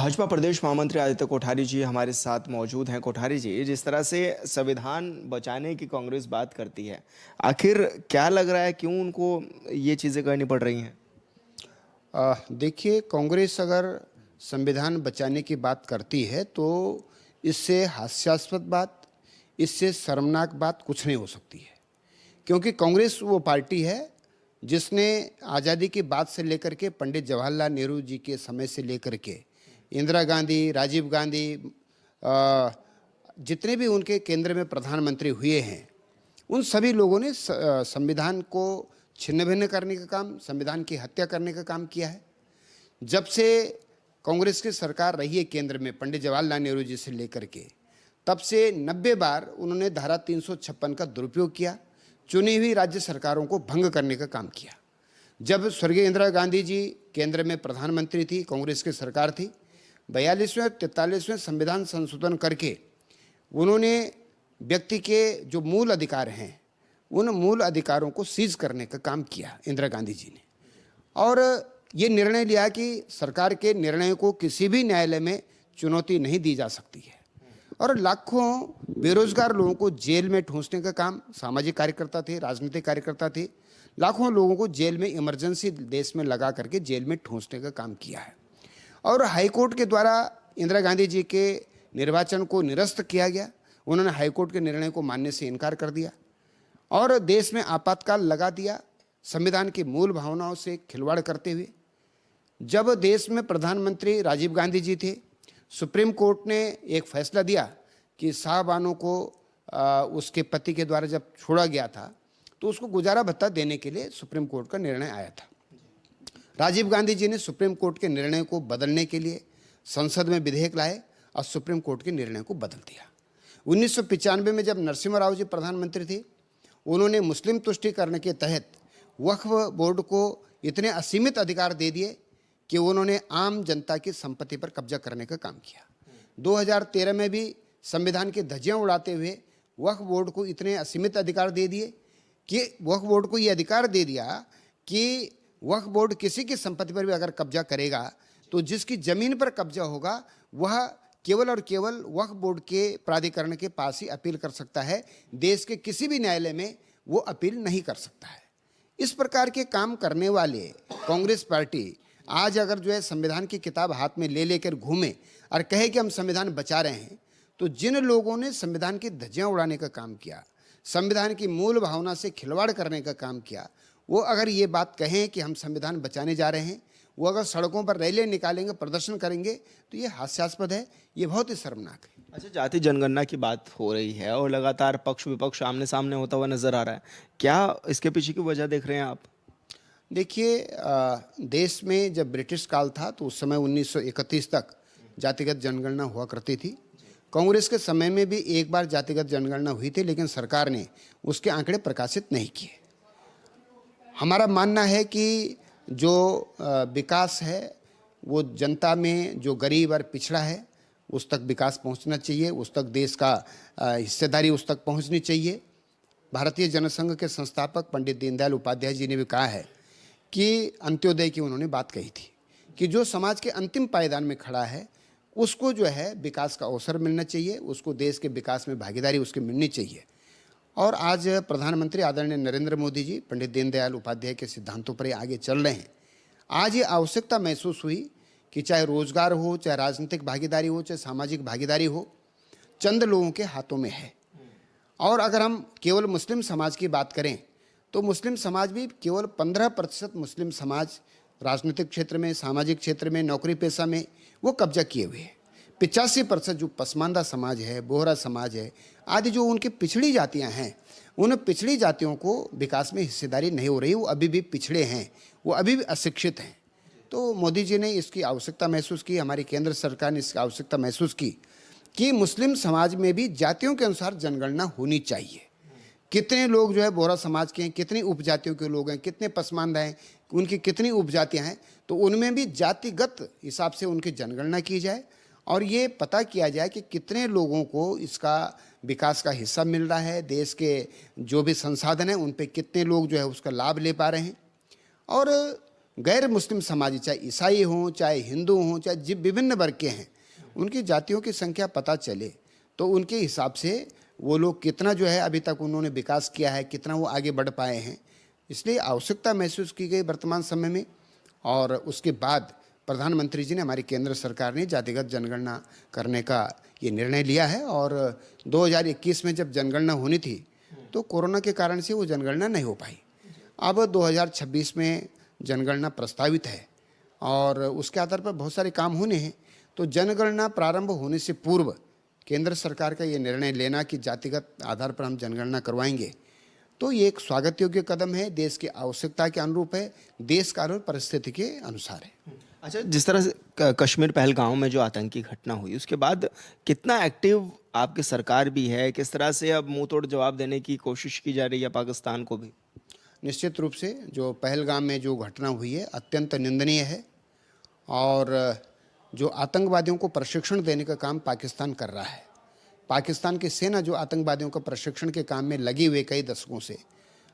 भाजपा प्रदेश महामंत्री आदित्य कोठारी जी हमारे साथ मौजूद हैं। कोठारी जी, जिस तरह से संविधान बचाने की कांग्रेस बात करती है, आखिर क्या लग रहा है, क्यों उनको ये चीजें करनी पड़ रही हैं? देखिए, कांग्रेस अगर संविधान बचाने की बात करती है तो इससे हास्यास्पद बात, इससे शर्मनाक बात कुछ नहीं हो सकती है। क्योंकि कांग्रेस वो पार्टी है जिसने आज़ादी की बात से लेकर के पंडित जवाहरलाल नेहरू जी के समय से लेकर के इंदिरा गांधी, राजीव गांधी, जितने भी उनके केंद्र में प्रधानमंत्री हुए हैं, उन सभी लोगों ने संविधान को छिन्न भिन्न करने का काम, संविधान की हत्या करने का काम किया है। जब से कांग्रेस की सरकार रही है केंद्र में पंडित जवाहरलाल नेहरू जी से लेकर के, तब से 90 बार उन्होंने धारा 356 का दुरुपयोग किया, चुनी हुई राज्य सरकारों को भंग करने का काम किया। जब स्वर्गीय इंदिरा गांधी जी केंद्र में प्रधानमंत्री थी, कांग्रेस की सरकार थी, 42वें और 43वें संविधान संशोधन करके उन्होंने व्यक्ति के जो मूल अधिकार हैं, उन मूल अधिकारों को सीज करने का काम किया इंदिरा गांधी जी ने। और ये निर्णय लिया कि सरकार के निर्णय को किसी भी न्यायालय में चुनौती नहीं दी जा सकती है। और लाखों बेरोजगार लोगों को जेल में ठूंसने का काम, सामाजिक कार्यकर्ता थे, राजनीतिक कार्यकर्ता थे, लाखों लोगों को जेल में इमरजेंसी देश में लगा करके जेल में ठूंसने का काम किया है। और हाईकोर्ट के द्वारा इंदिरा गांधी जी के निर्वाचन को निरस्त किया गया। उन्होंने हाईकोर्ट के निर्णय को मानने से इनकार कर दिया और देश में आपातकाल लगा दिया, संविधान की मूल भावनाओं से खिलवाड़ करते हुए। जब देश में प्रधानमंत्री राजीव गांधी जी थे, सुप्रीम कोर्ट ने एक फैसला दिया कि शाहबानो को उसके पति के द्वारा जब छोड़ा गया था तो उसको गुजारा भत्ता देने के लिए सुप्रीम कोर्ट का निर्णय आया था। राजीव गांधी जी ने सुप्रीम कोर्ट के निर्णय को बदलने के लिए संसद में विधेयक लाए और सुप्रीम कोर्ट के निर्णय को बदल दिया। 1995 में जब नरसिम्हा राव जी प्रधानमंत्री थे, उन्होंने मुस्लिम तुष्टीकरण के तहत वक्फ बोर्ड को इतने असीमित अधिकार दे दिए कि उन्होंने आम जनता की संपत्ति पर कब्जा करने का काम किया। 2013 में भी संविधान की धज्जियां उड़ाते हुए वक्फ बोर्ड को इतने असीमित अधिकार दे दिए कि वक्फ बोर्ड को ये अधिकार दे दिया कि वक्फ बोर्ड किसी की संपत्ति पर भी अगर कब्जा करेगा तो जिसकी ज़मीन पर कब्जा होगा वह केवल और केवल वक्फ बोर्ड के प्राधिकरण के पास ही अपील कर सकता है, देश के किसी भी न्यायालय में वो अपील नहीं कर सकता है। इस प्रकार के काम करने वाले कांग्रेस पार्टी आज अगर जो है संविधान की किताब हाथ में ले लेकर घूमे और कहे कि हम संविधान बचा रहे हैं, तो जिन लोगों ने संविधान की धज्जियां उड़ाने का काम किया, संविधान की मूल भावना से खिलवाड़ करने का काम किया, वो अगर ये बात कहें कि हम संविधान बचाने जा रहे हैं, वो अगर सड़कों पर रैलियां निकालेंगे, प्रदर्शन करेंगे, तो ये हास्यास्पद है, ये बहुत ही शर्मनाक है। अच्छा, जाति जनगणना की बात हो रही है और लगातार पक्ष विपक्ष आमने सामने होता हुआ नजर आ रहा है, क्या इसके पीछे की वजह देख रहे हैं आप? देखिए, देश में जब ब्रिटिश काल था तो उस समय 1931 तक जातिगत जनगणना हुआ करती थी। कांग्रेस के समय में भी एक बार जातिगत जनगणना हुई थी, लेकिन सरकार ने उसके आंकड़े प्रकाशित नहीं किए। हमारा मानना है कि जो विकास है वो जनता में जो गरीब और पिछड़ा है उस तक विकास पहुंचना चाहिए, उस तक देश का हिस्सेदारी उस तक पहुंचनी चाहिए। भारतीय जनसंघ के संस्थापक पंडित दीनदयाल उपाध्याय जी ने भी कहा है कि अंत्योदय की उन्होंने बात कही थी कि जो समाज के अंतिम पायदान में खड़ा है उसको जो है विकास का अवसर मिलना चाहिए, उसको देश के विकास में भागीदारी उसकी मिलनी चाहिए। और आज प्रधानमंत्री आदरणीय नरेंद्र मोदी जी पंडित दीनदयाल उपाध्याय के सिद्धांतों पर आगे चल रहे हैं। आज ये आवश्यकता महसूस हुई कि चाहे रोजगार हो, चाहे राजनीतिक भागीदारी हो, चाहे सामाजिक भागीदारी हो, चंद लोगों के हाथों में है। और अगर हम केवल मुस्लिम समाज की बात करें तो मुस्लिम समाज भी केवल 15% मुस्लिम समाज राजनीतिक क्षेत्र में, सामाजिक क्षेत्र में, नौकरी पेशा में वो कब्जा किए हुए हैं। 85% जो पसमानदा समाज है, बोहरा समाज है आदि, जो उनकी पिछड़ी जातियां हैं, उन पिछड़ी जातियों को विकास में हिस्सेदारी नहीं हो रही, वो अभी भी पिछड़े हैं, वो अभी भी अशिक्षित हैं। तो मोदी जी ने इसकी आवश्यकता महसूस की, हमारी केंद्र सरकार ने इसकी आवश्यकता महसूस की कि मुस्लिम समाज में भी जातियों के अनुसार जनगणना होनी चाहिए। कितने लोग जो है बोहरा समाज के हैं, कितनी उपजातियों के लोग हैं, कितने पसमानदा हैं, उनकी कितनी उपजातियां हैं, तो उनमें भी जातिगत हिसाब से उनकी जनगणना की जाए और ये पता किया जाए कि कितने लोगों को इसका विकास का हिस्सा मिल रहा है, देश के जो भी संसाधन हैं उन पे कितने लोग जो है उसका लाभ ले पा रहे हैं। और गैर मुस्लिम समाज, चाहे ईसाई हों, चाहे हिंदू हों, चाहे विभिन्न वर्ग के हैं, उनकी जातियों की संख्या पता चले तो उनके हिसाब से वो लोग कितना जो है अभी तक उन्होंने विकास किया है, कितना वो आगे बढ़ पाए हैं। इसलिए आवश्यकता महसूस की गई वर्तमान समय में, और उसके बाद प्रधानमंत्री जी ने, हमारी केंद्र सरकार ने जातिगत जनगणना करने का ये निर्णय लिया है। और 2021 में जब जनगणना होनी थी तो कोरोना के कारण से वो जनगणना नहीं हो पाई। अब 2026 में जनगणना प्रस्तावित है और उसके आधार पर बहुत सारे काम होने हैं। तो जनगणना प्रारंभ होने से पूर्व केंद्र सरकार का ये निर्णय लेना कि जातिगत आधार पर हम जनगणना करवाएंगे, तो ये एक स्वागत योग्य कदम है, देश की आवश्यकता के अनुरूप है, देश का और परिस्थिति के अनुसार है। अच्छा, जिस तरह से कश्मीर पहलगाम में जो आतंकी घटना हुई उसके बाद कितना एक्टिव आपकी सरकार भी है, किस तरह से अब मुंह तोड़ जवाब देने की कोशिश की जा रही है पाकिस्तान को भी? निश्चित रूप से जो पहलगाम में जो घटना हुई है अत्यंत निंदनीय है, और जो आतंकवादियों को प्रशिक्षण देने का काम पाकिस्तान कर रहा है, पाकिस्तान की सेना जो आतंकवादियों का प्रशिक्षण के काम में लगी हुई कई दशकों से,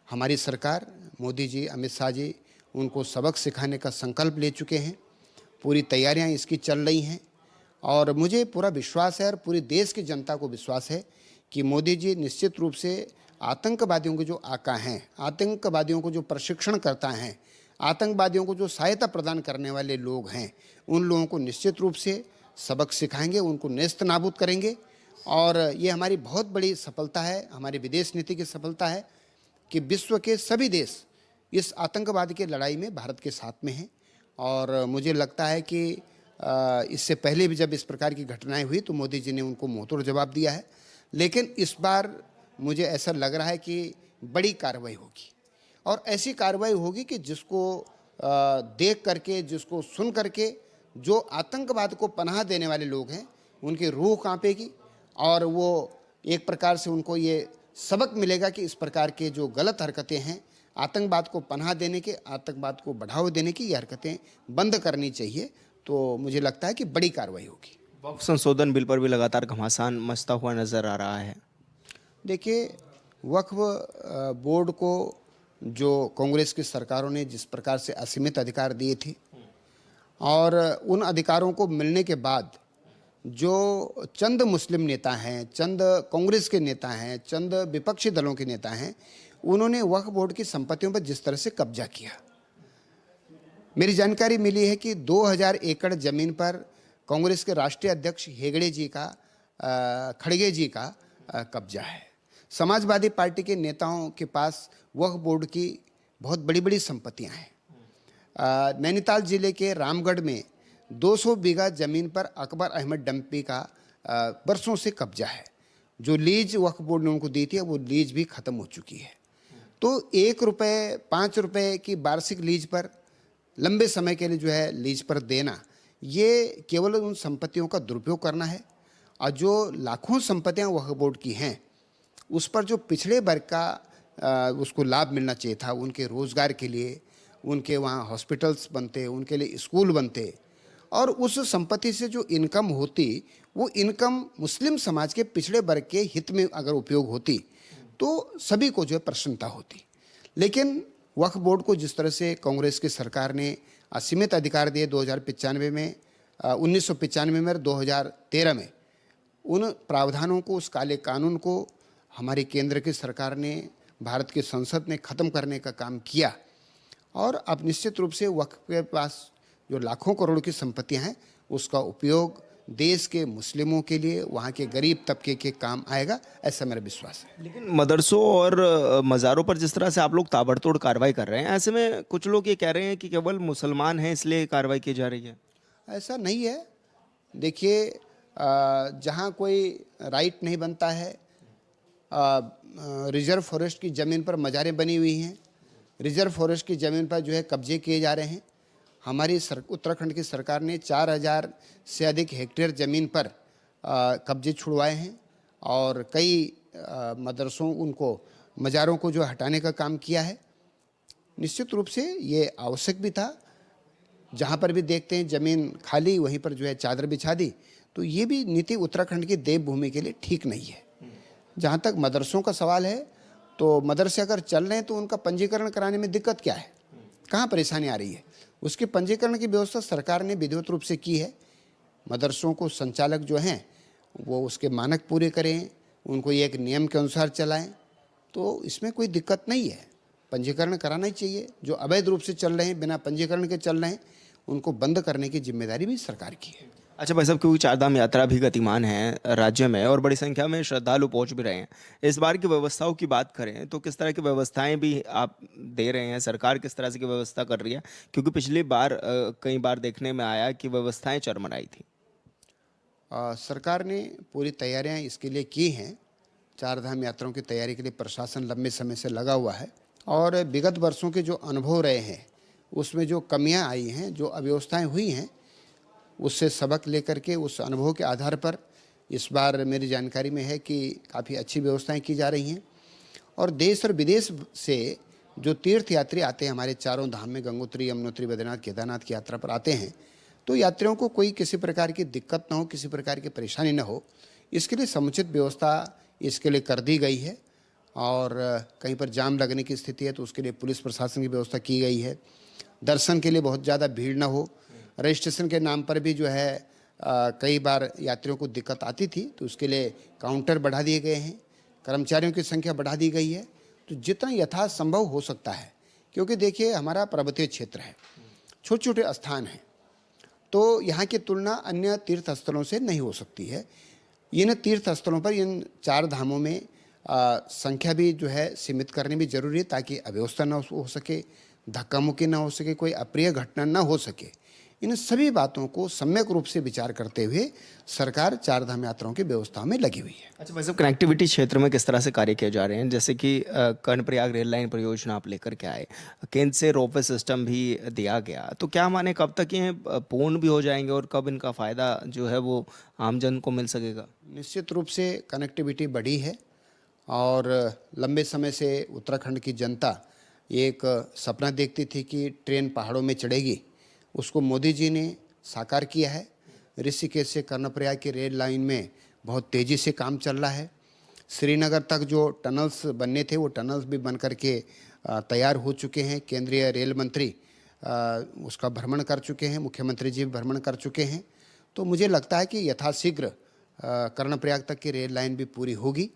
हमारी सरकार, मोदी जी, अमित शाह जी उनको सबक सिखाने का संकल्प ले चुके हैं। पूरी तैयारियां इसकी चल रही हैं और मुझे पूरा विश्वास है और पूरे देश की जनता को विश्वास है कि मोदी जी निश्चित रूप से आतंकवादियों के जो आका हैं, आतंकवादियों को जो प्रशिक्षण करता हैं, आतंकवादियों को जो सहायता प्रदान करने वाले लोग हैं, उन लोगों को निश्चित रूप से सबक सिखाएंगे, उनको नेस्त नाबूद करेंगे। और ये हमारी बहुत बड़ी सफलता है, हमारी विदेश नीति की सफलता है कि विश्व के सभी देश इस आतंकवाद की लड़ाई में भारत के साथ में हैं। और मुझे लगता है कि इससे पहले भी जब इस प्रकार की घटनाएं हुई तो मोदी जी ने उनको मुंहतोड़ जवाब दिया है, लेकिन इस बार मुझे ऐसा लग रहा है कि बड़ी कार्रवाई होगी, और ऐसी कार्रवाई होगी कि जिसको देख करके, जिसको सुन करके जो आतंकवाद को पनाह देने वाले लोग हैं उनकी रूह कांपेगी, और वो एक प्रकार से उनको ये सबक मिलेगा कि इस प्रकार के जो गलत हरकतें हैं, आतंकवाद को पनाह देने के, आतंकवाद को बढ़ावा देने की, ये हरकतें बंद करनी चाहिए। तो मुझे लगता है कि बड़ी कार्रवाई होगी। वक्फ संशोधन बिल पर भी लगातार घमासान मचता हुआ नजर आ रहा है। देखिए, वक्फ बोर्ड को जो कांग्रेस की सरकारों ने जिस प्रकार से असीमित अधिकार दिए थे, और उन अधिकारों को मिलने के बाद जो चंद मुस्लिम नेता हैं, चंद कांग्रेस के नेता हैं, चंद विपक्षी दलों के नेता हैं, उन्होंने वक्फ बोर्ड की संपत्तियों पर जिस तरह से कब्जा किया, मेरी जानकारी मिली है कि 2000 एकड़ जमीन पर कांग्रेस के राष्ट्रीय अध्यक्ष खड़गे जी का कब्जा है। समाजवादी पार्टी के नेताओं के पास वक्फ बोर्ड की बहुत बड़ी बड़ी संपत्तियां हैं। नैनीताल जिले के रामगढ़ में 200 बीघा जमीन पर अकबर अहमद डंपी का बरसों से कब्जा है। जो लीज वक्फ बोर्ड ने उनको दी थी वो लीज भी खत्म हो चुकी है। तो 1 रुपये 5 रुपये की वार्षिक लीज पर लंबे समय के लिए जो है लीज पर देना, ये केवल उन संपत्तियों का दुरुपयोग करना है। और जो लाखों संपत्तियां वक्फ बोर्ड की हैं उस पर जो पिछड़े वर्ग का उसको लाभ मिलना चाहिए था, उनके रोज़गार के लिए, उनके वहाँ हॉस्पिटल्स बनते, उनके लिए स्कूल बनते, और उस संपत्ति से जो इनकम होती वो इनकम मुस्लिम समाज के पिछड़े वर्ग के हित में अगर उपयोग होती तो सभी को जो है प्रसन्नता होती। लेकिन वक्फ बोर्ड को जिस तरह से कांग्रेस की सरकार ने असीमित अधिकार दिए 1995 में और 2013 में, उन प्रावधानों को, उस काले कानून को हमारी केंद्र की सरकार ने, भारत की संसद ने ख़त्म करने का काम किया। और अब निश्चित रूप से वक्फ के पास जो लाखों करोड़ की संपत्तियां हैं उसका उपयोग देश के मुस्लिमों के लिए, वहाँ के गरीब तबके के काम आएगा, ऐसा मेरा विश्वास है। लेकिन मदरसों और मज़ारों पर जिस तरह से आप लोग ताबड़तोड़ कार्रवाई कर रहे हैं, ऐसे में कुछ लोग ये कह रहे हैं कि केवल मुसलमान हैं इसलिए कार्रवाई की जा रही है। ऐसा नहीं है। देखिए, जहाँ कोई राइट नहीं बनता है, रिजर्व फॉरेस्ट की ज़मीन पर मज़ारें बनी हुई हैं, रिजर्व फॉरेस्ट की ज़मीन पर जो है कब्जे किए जा रहे हैं। हमारी उत्तराखंड की सरकार ने 4000 से अधिक हेक्टेयर ज़मीन पर कब्जे छुड़वाए हैं, और कई मदरसों, उनको मज़ारों को जो हटाने का काम किया है। निश्चित रूप से ये आवश्यक भी था। जहाँ पर भी देखते हैं ज़मीन खाली, वहीं पर जो है चादर बिछा दी, तो ये भी नीति उत्तराखंड की देवभूमि के लिए ठीक नहीं है। जहाँ तक मदरसों का सवाल है, तो मदरसे अगर चल रहे हैं तो उनका पंजीकरण कराने में दिक्कत क्या है, कहाँ परेशानी आ रही है? उसके पंजीकरण की व्यवस्था सरकार ने विधिवत रूप से की है। मदरसों को संचालक जो हैं वो उसके मानक पूरे करें, उनको ये एक नियम के अनुसार चलाएं, तो इसमें कोई दिक्कत नहीं है। पंजीकरण कराना ही चाहिए। जो अवैध रूप से चल रहे हैं, बिना पंजीकरण के चल रहे हैं, उनको बंद करने की जिम्मेदारी भी सरकार की है। अच्छा भाई साहब, क्योंकि चारधाम यात्रा भी गतिमान है राज्य में और बड़ी संख्या में श्रद्धालु पहुंच भी रहे हैं, इस बार की व्यवस्थाओं की बात करें तो किस तरह की व्यवस्थाएं भी आप दे रहे हैं, सरकार किस तरह से की व्यवस्था कर रही है? क्योंकि पिछली बार कई बार देखने में आया कि व्यवस्थाएं चरमराई थी। सरकार ने पूरी तैयारियां इसके लिए की हैं। चारधाम यात्राओं की तैयारी के लिए प्रशासन लंबे समय से लगा हुआ है और विगत वर्षों के जो अनुभव रहे हैं उसमें जो कमियां आई हैं, जो अव्यवस्थाएं हुई हैं, उससे सबक लेकर के उस अनुभव के आधार पर इस बार मेरी जानकारी में है कि काफ़ी अच्छी व्यवस्थाएं की जा रही हैं। और देश और विदेश से जो तीर्थयात्री आते हैं हमारे चारों धाम में, गंगोत्री, यमुनोत्री, बद्रीनाथ, केदारनाथ की यात्रा पर आते हैं, तो यात्रियों को कोई किसी प्रकार की दिक्कत ना हो, किसी प्रकार की परेशानी ना हो, इसके लिए समुचित व्यवस्था इसके लिए कर दी गई है। और कहीं पर जाम लगने की स्थिति है तो उसके लिए पुलिस प्रशासन की व्यवस्था की गई है। दर्शन के लिए बहुत ज़्यादा भीड़ ना हो, रजिस्ट्रेशन के नाम पर भी जो है कई बार यात्रियों को दिक्कत आती थी, तो उसके लिए काउंटर बढ़ा दिए गए हैं, कर्मचारियों की संख्या बढ़ा दी गई है। तो जितना यथासंभव हो सकता है, क्योंकि देखिए हमारा पर्वतीय क्षेत्र है, छोटे छोटे स्थान हैं, तो यहाँ की तुलना अन्य तीर्थ स्थलों से नहीं हो सकती है। इन तीर्थ स्थलों पर, इन चार धामों में संख्या भी जो है सीमित करनी भी जरूरी है, ताकि अव्यवस्था ना हो सके, धक्का मुक्की ना हो सके, कोई अप्रिय घटना ना हो सके। इन सभी बातों को सम्यक रूप से विचार करते हुए सरकार चारधाम यात्राओं की व्यवस्था में लगी हुई है। अच्छा भाई साहब, कनेक्टिविटी क्षेत्र में किस तरह से कार्य किए जा रहे हैं? जैसे कि कर्णप्रयाग रेल लाइन परियोजना आप लेकर के आए, केंद्र से रोपवे सिस्टम भी दिया गया, तो क्या माने कब तक ये पूर्ण भी हो जाएंगे और कब इनका फ़ायदा जो है वो आमजन को मिल सकेगा? निश्चित रूप से कनेक्टिविटी बढ़ी है और लंबे समय से उत्तराखंड की जनता एक सपना देखती थी कि ट्रेन पहाड़ों में चढ़ेगी, उसको मोदी जी ने साकार किया है। ऋषिकेश से कर्णप्रयाग की रेल लाइन में बहुत तेज़ी से काम चल रहा है। श्रीनगर तक जो टनल्स बनने थे वो टनल्स भी बन करके तैयार हो चुके हैं। केंद्रीय रेल मंत्री उसका भ्रमण कर चुके हैं, मुख्यमंत्री जी भी भ्रमण कर चुके हैं। तो मुझे लगता है कि यथाशीघ्र कर्णप्रयाग तक की रेल लाइन भी पूरी होगी।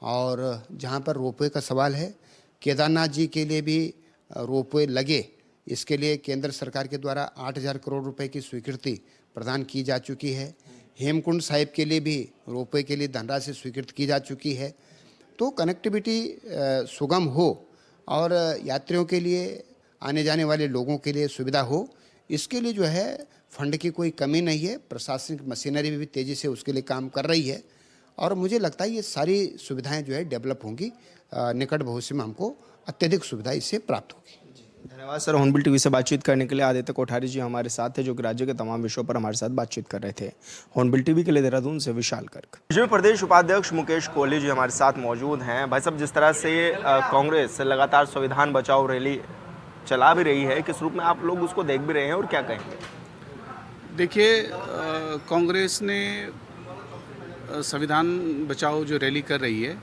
और जहाँ पर रोपवे का सवाल है, केदारनाथ जी के लिए भी रोपवे लगे, इसके लिए केंद्र सरकार के द्वारा 8,000 करोड़ रुपए की स्वीकृति प्रदान की जा चुकी है। हेमकुंड साहिब के लिए भी रोपवे के लिए धनराशि स्वीकृत की जा चुकी है। तो कनेक्टिविटी सुगम हो और यात्रियों के लिए, आने जाने वाले लोगों के लिए सुविधा हो, इसके लिए जो है फंड की कोई कमी नहीं है। प्रशासनिक मशीनरी भी तेज़ी से उसके लिए काम कर रही है और मुझे लगता है ये सारी सुविधाएं जो है डेवलप होंगी। निकट भविष्य में हमको अत्यधिक सुविधा इससे प्राप्त होगी। धन्यवाद सर। हॉर्नबिल टीवी से बातचीत करने के लिए आदित्य कोठारी जी हमारे साथ थे, जो कि राज्य के तमाम विषयों पर हमारे साथ बातचीत कर रहे थे। हॉर्नबिल टीवी के लिए देहरादून से विशाल गर्ग। बीजेपी प्रदेश उपाध्यक्ष मुकेश कोहली जी हमारे साथ मौजूद हैं। भाई साहब, जिस तरह से कांग्रेस लगातार संविधान बचाओ रैली चला भी रही है, किस रूप में आप लोग उसको देख भी रहे हैं और क्या कहेंगे? देखिए, कांग्रेस ने संविधान बचाओ जो रैली कर रही है,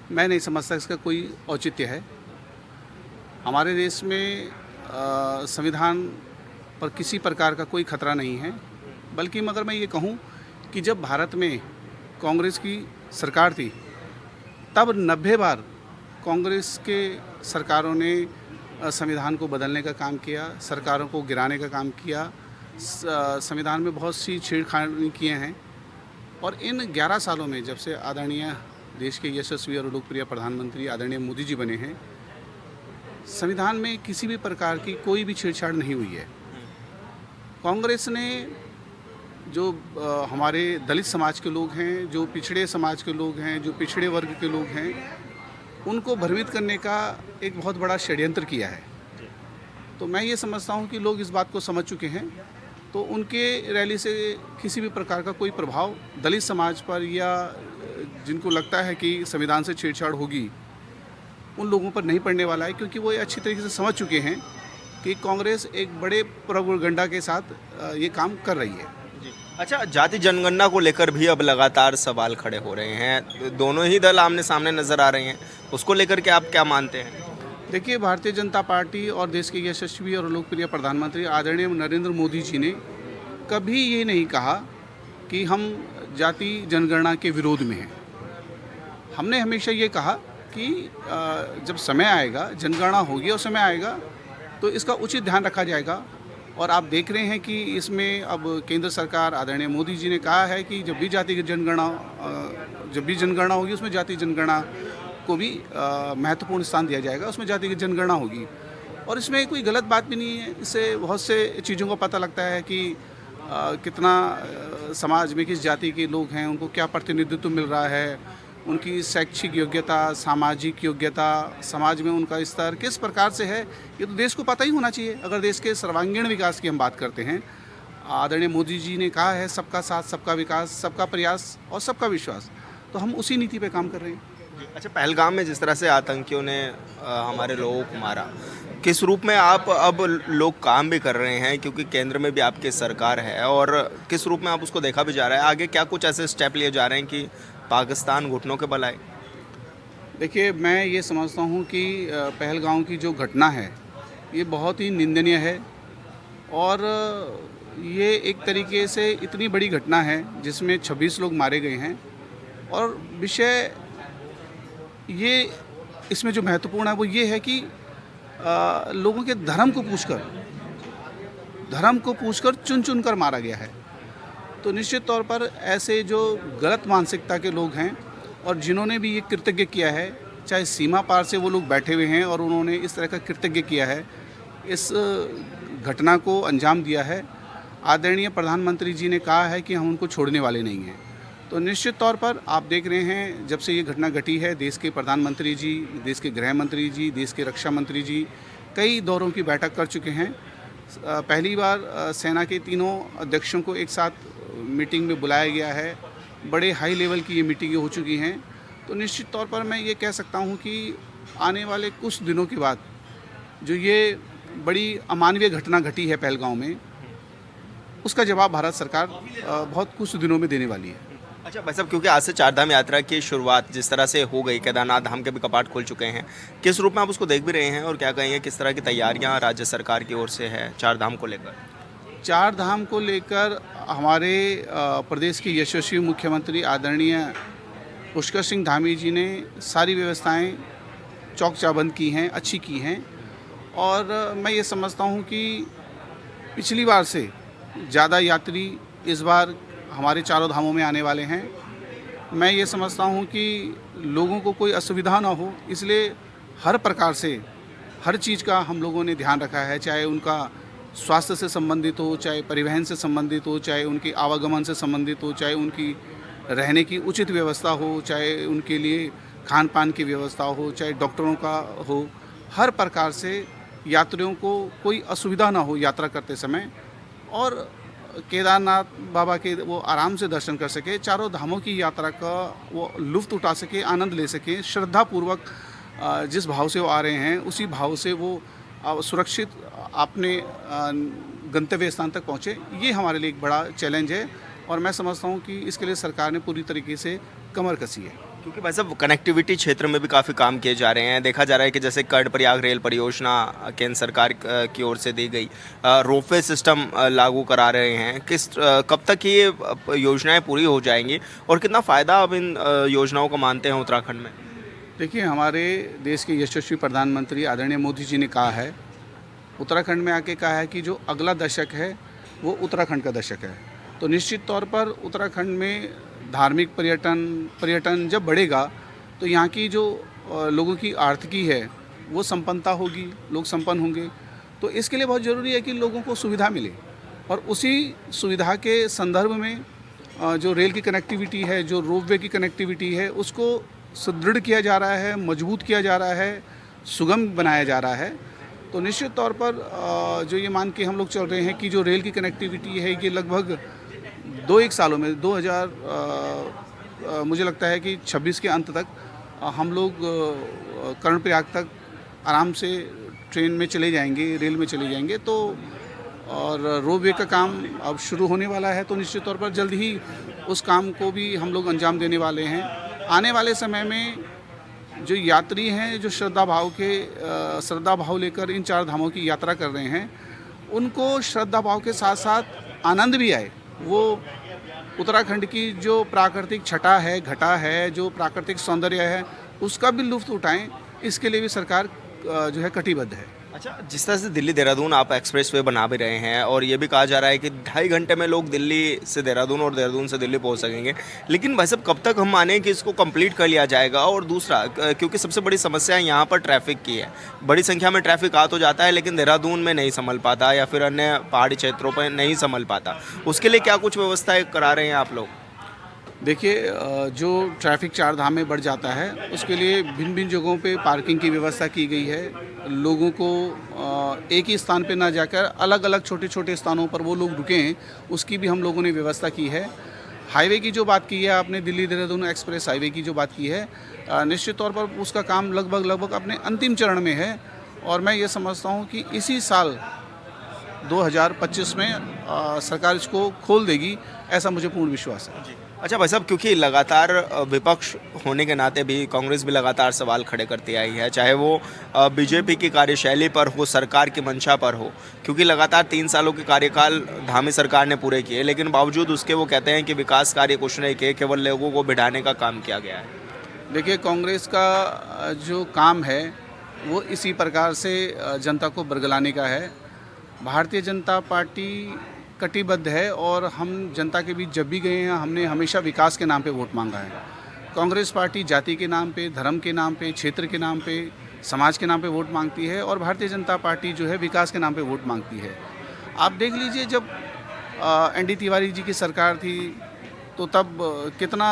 मैं नहीं समझता इसका कोई औचित्य है। हमारे देश में संविधान पर किसी प्रकार का कोई खतरा नहीं है, बल्कि मगर मैं ये कहूँ कि जब भारत में कांग्रेस की सरकार थी, तब 90 बार कांग्रेस के सरकारों ने संविधान को बदलने का काम किया, सरकारों को गिराने का काम किया, संविधान में बहुत सी छेड़खानी किए हैं। और इन 11 सालों में, जब से आदरणीय देश के यशस्वी और लोकप्रिय प्रधानमंत्री आदरणीय मोदी जी बने हैं, संविधान में किसी भी प्रकार की कोई भी छेड़छाड़ नहीं हुई है। कांग्रेस ने जो हमारे दलित समाज के लोग हैं, जो पिछड़े समाज के लोग हैं, जो पिछड़े वर्ग के लोग हैं, उनको भ्रमित करने का एक बहुत बड़ा षड्यंत्र किया है। तो मैं ये समझता हूँ कि लोग इस बात को समझ चुके हैं, तो उनके रैली से किसी भी प्रकार का कोई प्रभाव दलित समाज पर या जिनको लगता है कि संविधान से छेड़छाड़ होगी, उन लोगों पर नहीं पड़ने वाला है, क्योंकि वो ये अच्छी तरीके से समझ चुके हैं कि कांग्रेस एक बड़े प्रोपेगेंडा के साथ ये काम कर रही है। अच्छा, जाति जनगणना को लेकर भी अब लगातार सवाल खड़े हो रहे हैं, दोनों ही दल आमने सामने नजर आ रहे हैं, उसको लेकर के आप क्या मानते हैं? देखिए, भारतीय जनता पार्टी और देश के यशस्वी और लोकप्रिय प्रधानमंत्री आदरणीय नरेंद्र मोदी जी ने कभी ये नहीं कहा कि हम जाति जनगणना के विरोध में हैं। हमने हमेशा ये कहा कि जब समय आएगा, जनगणना होगी और समय आएगा तो इसका उचित ध्यान रखा जाएगा। और आप देख रहे हैं कि इसमें अब केंद्र सरकार आदरणीय मोदी जी ने कहा है कि जब भी जनगणना होगी उसमें जाति जनगणना को भी महत्वपूर्ण स्थान दिया जाएगा, उसमें जाति की जनगणना होगी। और इसमें कोई गलत बात भी नहीं है। इससे बहुत से चीज़ों का पता लगता है कि कितना समाज में किस जाति के लोग हैं, उनको क्या प्रतिनिधित्व मिल रहा है, उनकी शैक्षिक योग्यता, सामाजिक योग्यता, समाज में उनका स्तर किस प्रकार से है, ये तो देश को पता ही होना चाहिए। अगर देश के सर्वांगीण विकास की हम बात करते हैं, आदरणीय मोदी जी ने कहा है सबका साथ, सबका विकास, सबका प्रयास और सबका विश्वास, तो हम उसी नीति पे काम कर रहे हैं। अच्छा, पहलगाम में जिस तरह से आतंकियों ने हमारे लोगों को मारा, किस रूप में आप अब लोग काम भी कर रहे हैं, क्योंकि केंद्र में भी आपकी सरकार है, और किस रूप में आप उसको देखा भी जा रहा है? आगे क्या कुछ ऐसे स्टेप लिए जा रहे हैं कि पाकिस्तान घुटनों के बल आए? देखिए, मैं ये समझता हूँ कि पहलगाम की जो घटना है ये बहुत ही निंदनीय है। और ये एक तरीके से इतनी बड़ी घटना है जिसमें 26 लोग मारे गए हैं। और विषय ये इसमें जो महत्वपूर्ण है वो ये है कि लोगों के धर्म को पूछकर चुन चुन कर मारा गया है। तो निश्चित तौर पर ऐसे जो गलत मानसिकता के लोग हैं और जिन्होंने भी ये कृतज्ञ किया है, चाहे सीमा पार से वो लोग बैठे हुए हैं और उन्होंने इस तरह का कृतज्ञ किया है, इस घटना को अंजाम दिया है, आदरणीय प्रधानमंत्री जी ने कहा है कि हम उनको छोड़ने वाले नहीं हैं। तो निश्चित तौर पर आप देख रहे हैं, जब से ये घटना घटी है, देश के प्रधानमंत्री जी, देश के गृह मंत्री जी, देश के रक्षा मंत्री जी कई दौरों की बैठक कर चुके हैं। पहली बार सेना के तीनों अध्यक्षों को एक साथ मीटिंग में बुलाया गया है। बड़े हाई लेवल की ये मीटिंगें हो चुकी हैं। तो निश्चित तौर पर मैं ये कह सकता हूँ कि आने वाले कुछ दिनों के बाद जो ये बड़ी अमानवीय घटना घटी है पहलगाम में, उसका जवाब भारत सरकार बहुत कुछ दिनों में देने वाली है। अच्छा भाई साहब, क्योंकि आज से चारधाम यात्रा की शुरुआत जिस तरह से हो गई, केदारनाथ धाम के भी कपाट खुल चुके हैं, किस रूप में आप उसको देख भी रहे हैं और क्या कहेंगे, किस तरह की तैयारियां राज्य सरकार की ओर से है चारधाम को लेकर? चारधाम को लेकर हमारे प्रदेश के यशस्वी मुख्यमंत्री आदरणीय पुष्कर सिंह धामी जी ने सारी व्यवस्थाएं चौक चाबंद की हैं, अच्छी की हैं। और मैं ये समझता हूं कि पिछली बार से ज़्यादा यात्री इस बार हमारे चारों धामों में आने वाले हैं। मैं ये समझता हूं कि लोगों को कोई असुविधा ना हो, इसलिए हर प्रकार से हर चीज़ का हम लोगों ने ध्यान रखा है, चाहे उनका स्वास्थ्य से संबंधित हो, चाहे परिवहन से संबंधित हो, चाहे उनकी आवागमन से संबंधित हो, चाहे उनकी रहने की उचित व्यवस्था हो, चाहे उनके लिए खान पान की व्यवस्था हो, चाहे डॉक्टरों का हो। हर प्रकार से यात्रियों को कोई असुविधा ना हो यात्रा करते समय, और केदारनाथ बाबा के वो आराम से दर्शन कर सके, चारों धामों की यात्रा का वो लुत्फ़ उठा सके, आनंद ले सके, श्रद्धापूर्वक जिस भाव से वो आ रहे हैं उसी भाव से वो सुरक्षित अपने गंतव्य स्थान तक पहुँचे। ये हमारे लिए एक बड़ा चैलेंज है और मैं समझता हूँ कि इसके लिए सरकार ने पूरी तरीके से कमर कसी है। क्योंकि भाई साहब कनेक्टिविटी क्षेत्र में भी काफ़ी काम किए जा रहे हैं। देखा जा रहा है कि जैसे कर्णप्रयाग रेल परियोजना केंद्र सरकार की ओर से दी गई, रोपवे सिस्टम लागू करा रहे हैं। कब तक ये योजनाएं पूरी हो जाएंगी और कितना फ़ायदा अब इन योजनाओं का मानते हैं उत्तराखंड में? देखिए, हमारे देश के यशस्वी प्रधानमंत्री आदरणीय मोदी जी ने कहा है, उत्तराखंड में आके कहा है कि जो अगला दशक है वो उत्तराखंड का दशक है। तो निश्चित तौर पर उत्तराखंड में धार्मिक पर्यटन जब बढ़ेगा तो यहाँ की जो लोगों की आर्थिकी है वो संपन्नता होगी, लोग संपन्न होंगे। तो इसके लिए बहुत ज़रूरी है कि लोगों को सुविधा मिले, और उसी सुविधा के संदर्भ में जो रेल की कनेक्टिविटी है, जो रोपवे की कनेक्टिविटी है, उसको सुदृढ़ किया जा रहा है, मजबूत किया जा रहा है, सुगम बनाया जा रहा है। तो निश्चित तौर पर जो ये मान के हम लोग चल रहे हैं कि जो रेल की कनेक्टिविटी है ये लगभग 2-1 सालों में मुझे लगता है कि 26 के अंत तक हम लोग कर्णप्रयाग तक आराम से ट्रेन में चले जाएंगे, रेल में चले जाएंगे। तो और रोपवे का काम अब शुरू होने वाला है, तो निश्चित तौर पर जल्द ही उस काम को भी हम लोग अंजाम देने वाले हैं। आने वाले समय में जो यात्री हैं, जो श्रद्धा भाव लेकर इन चार धामों की यात्रा कर रहे हैं, उनको श्रद्धा भाव के साथ साथ आनंद भी आए। वो उत्तराखंड की जो प्राकृतिक छटा है, घटा है, जो प्राकृतिक सौंदर्य है, उसका भी लुत्फ़ उठाएं। इसके लिए भी सरकार जो है कटिबद्ध है। अच्छा, जिस तरह से दिल्ली देहरादून आप एक्सप्रेसवे बना भी रहे हैं और ये भी कहा जा रहा है कि 2.5 घंटे में लोग दिल्ली से देहरादून और देहरादून से दिल्ली पहुंच सकेंगे, लेकिन भाई साहब कब तक हम माने कि इसको कंप्लीट कर लिया जाएगा? और दूसरा, क्योंकि सबसे बड़ी समस्या यहाँ पर ट्रैफिक की है, बड़ी संख्या में ट्रैफिक आ तो जाता है लेकिन देहरादून में नहीं संभल पाता या फिर अन्य पहाड़ी क्षेत्रों पर नहीं संभल पाता। उसके लिए क्या कुछ व्यवस्थाएँ करा रहे हैं आप लोग? देखिए, जो ट्रैफिक चार धाम में बढ़ जाता है, उसके लिए भिन्न भिन्न जगहों पे पार्किंग की व्यवस्था की गई है। लोगों को एक ही स्थान पे ना जाकर अलग अलग छोटे छोटे स्थानों पर वो लोग रुकें, उसकी भी हम लोगों ने व्यवस्था की है। हाईवे की जो बात की है आपने, दिल्ली देहरादून एक्सप्रेस हाईवे की जो बात की है, निश्चित तौर पर उसका काम लगभग अपने अंतिम चरण में है और मैं ये समझता हूँ कि इसी साल 2025 में सरकार इसको खोल देगी, ऐसा मुझे पूर्ण विश्वास है। अच्छा भाई साहब, क्योंकि लगातार विपक्ष होने के नाते भी कांग्रेस भी लगातार सवाल खड़े करती आई है, चाहे वो बीजेपी की कार्यशैली पर हो, सरकार की मंशा पर हो, क्योंकि लगातार 3 सालों के कार्यकाल धामी सरकार ने पूरे किए, लेकिन बावजूद उसके वो कहते हैं कि विकास कार्य कुछ नहीं किए, केवल लोगों को भिड़ाने का काम किया गया है। देखिए, कांग्रेस का जो काम है वो इसी प्रकार से जनता को बरगलाने का है। भारतीय जनता पार्टी कटिबद्ध है और हम जनता के बीच जब भी गए हैं, हमने हमेशा विकास के नाम पे वोट मांगा है। कांग्रेस पार्टी जाति के नाम पे, धर्म के नाम पे, क्षेत्र के नाम पे, समाज के नाम पे वोट मांगती है और भारतीय जनता पार्टी जो है विकास के नाम पे वोट मांगती है। आप देख लीजिए, जब ND तिवारी जी की सरकार थी तो तब कितना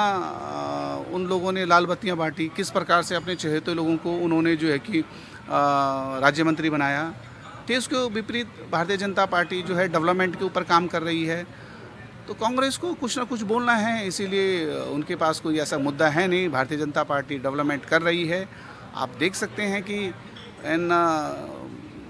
उन लोगों ने लाल बत्तियाँ बांटी, किस प्रकार से अपने चहेते लोगों को उन्होंने जो है कि राज्य मंत्री बनाया। तो इसके विपरीत भारतीय जनता पार्टी जो है डेवलपमेंट के ऊपर काम कर रही है। तो कांग्रेस को कुछ ना कुछ बोलना है, इसीलिए उनके पास कोई ऐसा मुद्दा है नहीं। भारतीय जनता पार्टी डेवलपमेंट कर रही है। आप देख सकते हैं कि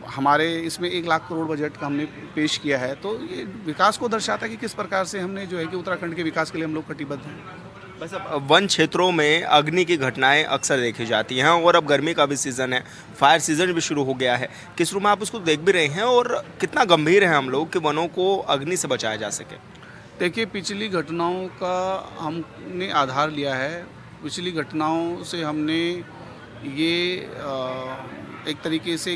हमारे इसमें 1 लाख करोड़ बजट का हमने पेश किया है, तो ये विकास को दर्शाता है कि किस प्रकार से हमने जो है कि उत्तराखंड के विकास के लिए हम लोग कटिबद्ध हैं। बस अब वन क्षेत्रों में अग्नि की घटनाएं अक्सर देखी जाती हैं और अब गर्मी का भी सीज़न है, फायर सीज़न भी शुरू हो गया है। किस रूप में आप उसको देख भी रहे हैं और कितना गंभीर है हम लोग कि वनों को अग्नि से बचाया जा सके? देखिए, पिछली घटनाओं का हमने आधार लिया है। पिछली घटनाओं से हमने ये एक तरीके से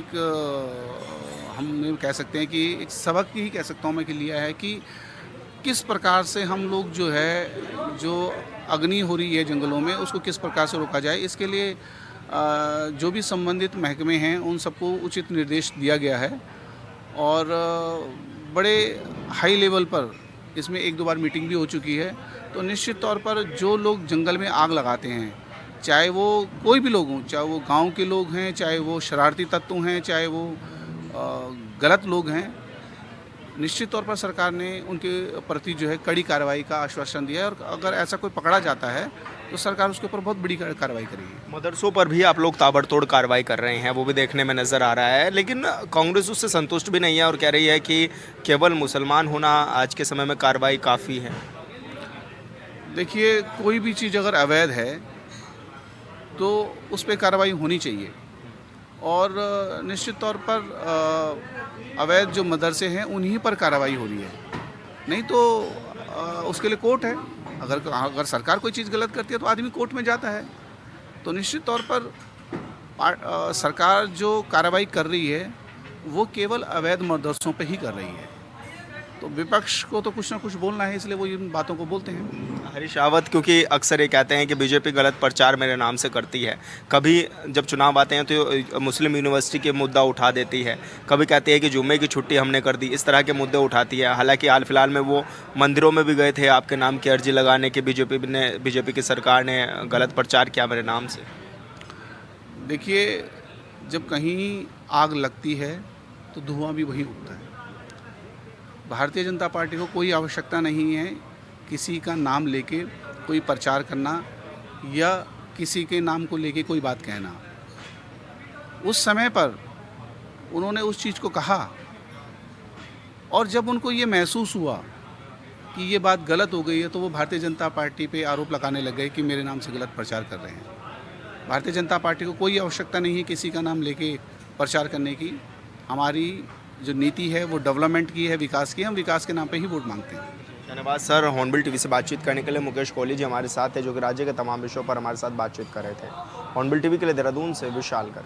हम कह सकते हैं कि एक सबक ही कह सकता हूँ मैं कि लिया है कि किस प्रकार से हम लोग जो है, जो अग्नि हो रही है जंगलों में, उसको किस प्रकार से रोका जाए। इसके लिए जो भी संबंधित महकमे हैं उन सबको उचित निर्देश दिया गया है और बड़े हाई लेवल पर इसमें 1-2 बार मीटिंग भी हो चुकी है। तो निश्चित तौर पर जो लोग जंगल में आग लगाते हैं, चाहे वो कोई भी लोग हों, चाहे वो गांव के लोग हैं, चाहे वो शरारती तत्व हैं, चाहे वो गलत लोग हैं, निश्चित तौर पर सरकार ने उनके प्रति जो है कड़ी कार्रवाई का आश्वासन दिया है और अगर ऐसा कोई पकड़ा जाता है तो सरकार उसके ऊपर बहुत बड़ी कार्रवाई करेगी। मदरसों पर भी आप लोग ताबड़तोड़ कार्रवाई कर रहे हैं, वो भी देखने में नज़र आ रहा है, लेकिन कांग्रेस उससे संतुष्ट भी नहीं है और कह रही है कि केवल मुसलमान होना आज के समय में कार्रवाई काफ़ी है। देखिए, कोई भी चीज़ अगर अवैध है तो उस पर कार्रवाई होनी चाहिए और निश्चित तौर पर अवैध जो मदरसे हैं उन्हीं पर कार्रवाई हो रही है, नहीं तो उसके लिए कोर्ट है। अगर सरकार कोई चीज़ गलत करती है तो आदमी कोर्ट में जाता है। तो निश्चित तौर पर सरकार जो कार्रवाई कर रही है वो केवल अवैध मदरसों पे ही कर रही है। तो विपक्ष को तो कुछ ना कुछ बोलना है, इसलिए वो इन बातों को बोलते हैं। हरीश रावत क्योंकि अक्सर ये कहते हैं कि बीजेपी गलत प्रचार मेरे नाम से करती है, कभी जब चुनाव आते हैं तो मुस्लिम यूनिवर्सिटी के मुद्दा उठा देती है, कभी कहती है कि जुम्मे की छुट्टी हमने कर दी, इस तरह के मुद्दे उठाती है। हालांकि हाल फिलहाल में वो मंदिरों में भी गए थे आपके नाम की अर्जी लगाने की, बीजेपी की सरकार ने गलत प्रचार किया मेरे नाम से। देखिए, जब कहीं आग लगती है तो धुआं भी वहीं उठता है। भारतीय जनता पार्टी को कोई आवश्यकता नहीं है किसी का नाम लेके कोई प्रचार करना या किसी के नाम को लेके कोई बात कहना। उस समय पर उन्होंने उस चीज़ को कहा और जब उनको ये महसूस हुआ कि ये बात गलत हो गई है तो वो भारतीय जनता पार्टी पे आरोप लगाने लग गए कि मेरे नाम से गलत प्रचार कर रहे हैं। भारतीय जनता पार्टी को कोई आवश्यकता नहीं है किसी का नाम लेके प्रचार करने की। हमारी जो नीति है वो डेवलपमेंट की है, विकास की है। हम विकास के नाम पे ही वोट मांगते हैं। धन्यवाद सर। हॉर्नबिल टीवी से बातचीत करने के लिए मुकेश कोहली जी हमारे साथ है, जो कि राज्य के तमाम विषयों पर हमारे साथ बातचीत कर रहे थे। हॉर्नबिल टीवी के लिए देहरादून से विशाल कर।